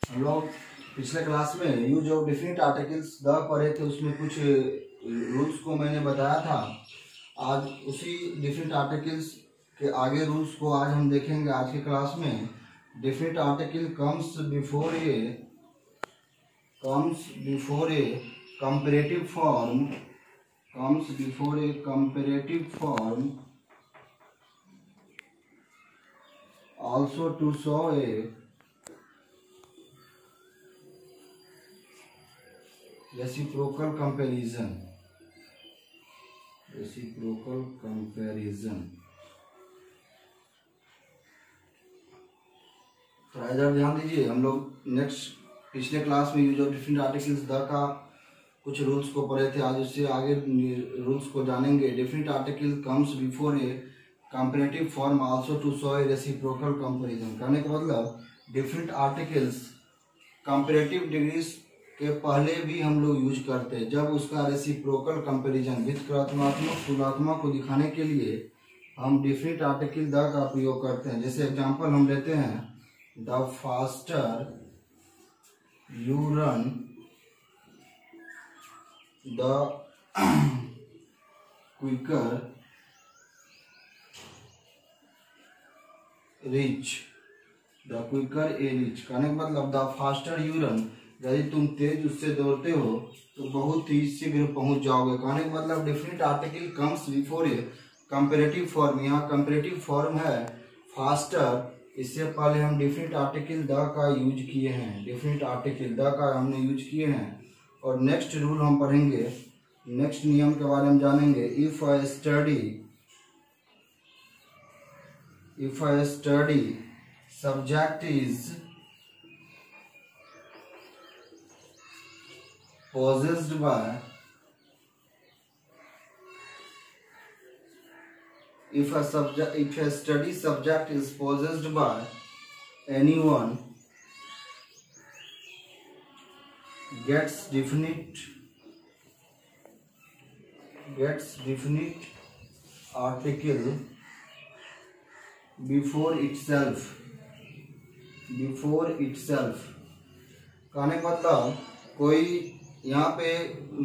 हम लोग पिछले क्लास में use of definite articles the पढ़े थे, उसमें कुछ रूल्स को मैंने बताया था। आज उसी डिफिनिट आर्टिकल्स के आगे रूल्स को आज हम देखेंगे आज की क्लास में। Definite article comes before a comparative form also to show a reciprocal comparison। तो इधर ध्यान दीजिए, हम लोग नेक्स्ट पिछले क्लास में use of different articles the का कुछ रूल्स को पढ़े थे। आज उससे आगे रूल्स को जानेंगे। Different article comes before a comparative form also to show a reciprocal comparison. कहने का मतलब डिफरेंट आर्टिकल्स कंपैरेटिव डिग्रीज के पहले भी हम लोग यूज करते हैं जब उसका रेसिप्रोकल कंपैरिजन व्युत्क्रमात्मक तुलनात्मक को दिखाने के लिए हम डिफरेंट आर्टिकल द का प्रयोग करते हैं। जैसे एग्जांपल हम लेते हैं, the faster you run the quicker reach a reach. कहने का मतलब द फास्टर यू रन, यदि तुम तेज उससे दौड़ते हो तो बहुत ही शीघ्र पहुंच जाओगे। कहने का मतलब different article comes before a comparative form. यहाँ कंपैरेटिव फॉर्म है फास्टर, इससे पहले हम डिफरेंट आर्टिकल द का यूज किए हैं। डिफरेंट आर्टिकल द का हमने यूज किए हैं। और नेक्स्ट रूल हम पढ़ेंगे, नेक्स्ट नियम के बारे में जानेंगे। If a study subject is possessed by if a study subject is possessed by anyone gets definite article before itself। कहने का मतलब कोई यहाँ पे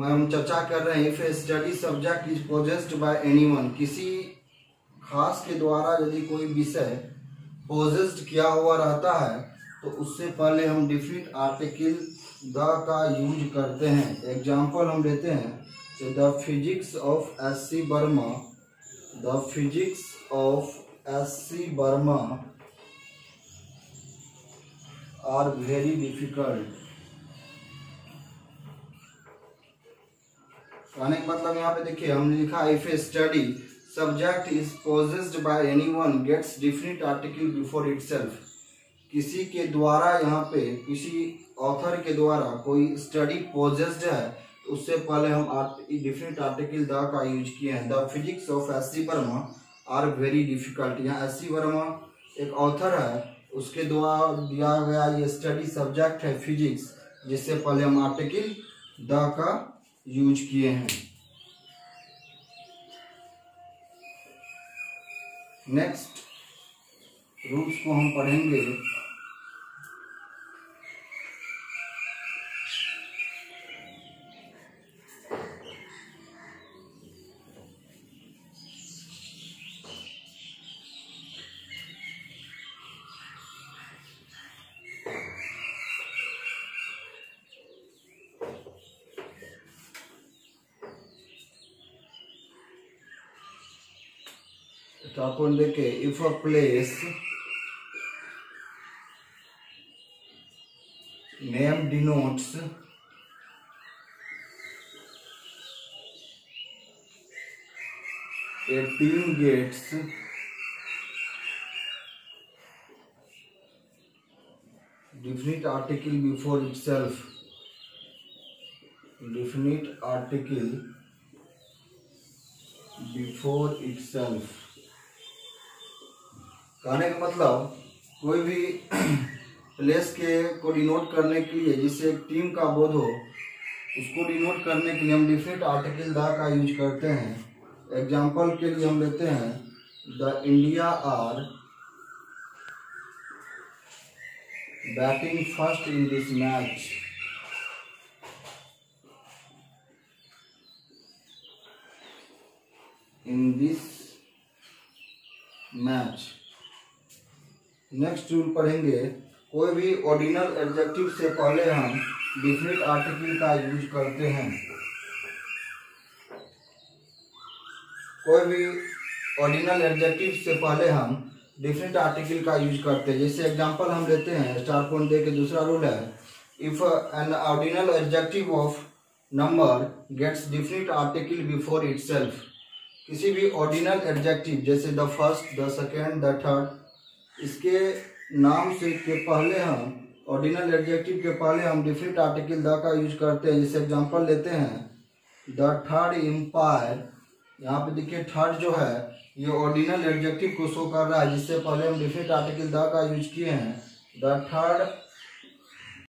हम चर्चा कर रहे हैं, if a study subject is possessed by anyone, किसी खास के द्वारा यदि कोई विषय पोजेस्ड किया हुआ रहता है तो उससे पहले हम डिफरेंट आर्टिकल द का यूज करते हैं। एग्जाम्पल हम लेते हैं, the physics of SC. Verma are very difficult. कहने का मतलब यहाँ पे देखिए हमने लिखा, if a study subject is possessed by anyone gets different article before itself. किसी के द्वारा, यहाँ पे किसी ऑथर के द्वारा कोई स्टडी पोजेस्ड है तो उससे पहले हम डिफरेंट आर्टिकल द का यूज किए हैं। The physics of SC. Verma are very difficult. यहाँ एस.सी. वर्मा एक ऑथर है, उसके द्वारा दिया गया ये स्टडी सब्जेक्ट है फिजिक्स, जिससे पहले हम आर्टिकल द का यूज किए हैं। नेक्स्ट रूल्स को हम पढ़ेंगे। तो अपन देखे, if a place name denotes a team gets definite article before itself। कहने का मतलब कोई भी प्लेस के को डिनोट करने के लिए, जिससे एक टीम का बोध हो, उसको डिनोट करने के लिए हम डिफरेंट आर्टिकल द का यूज करते हैं। एग्जाम्पल के लिए हम लेते हैं, the India are batting first in this match. In this match. Next rule पढ़ेंगे, कोई भी ऑर्डिनल एडजेक्टिव से पहले हम डिफिनिट आर्टिकल का यूज करते हैं। कोई भी ऑर्डिनल एडजेक्टिव से पहले हम डिफिनिट आर्टिकल का यूज करते हैं। जैसे एग्जांपल हम लेते हैं, स्टार पॉइंट दे के दूसरा रूल है, if an ordinal adjective of number gets definite article before itself. किसी भी ऑर्डिनल एडजेक्टिव जैसे the first, the second, the third, इसके नाम से के पहले हम ऑर्डिनल एडजेक्टिव के पहले हम डिफिनिट आर्टिकल द का यूज करते हैं। जैसे एग्जांपल लेते हैं, द थर्ड एम्पायर, यहाँ पे देखिए थर्ड जो है ये ऑर्डिनल एडजेक्टिव को शो कर रहा है, जिससे पहले हम डिफिनिट आर्टिकल द का यूज किए हैं। The third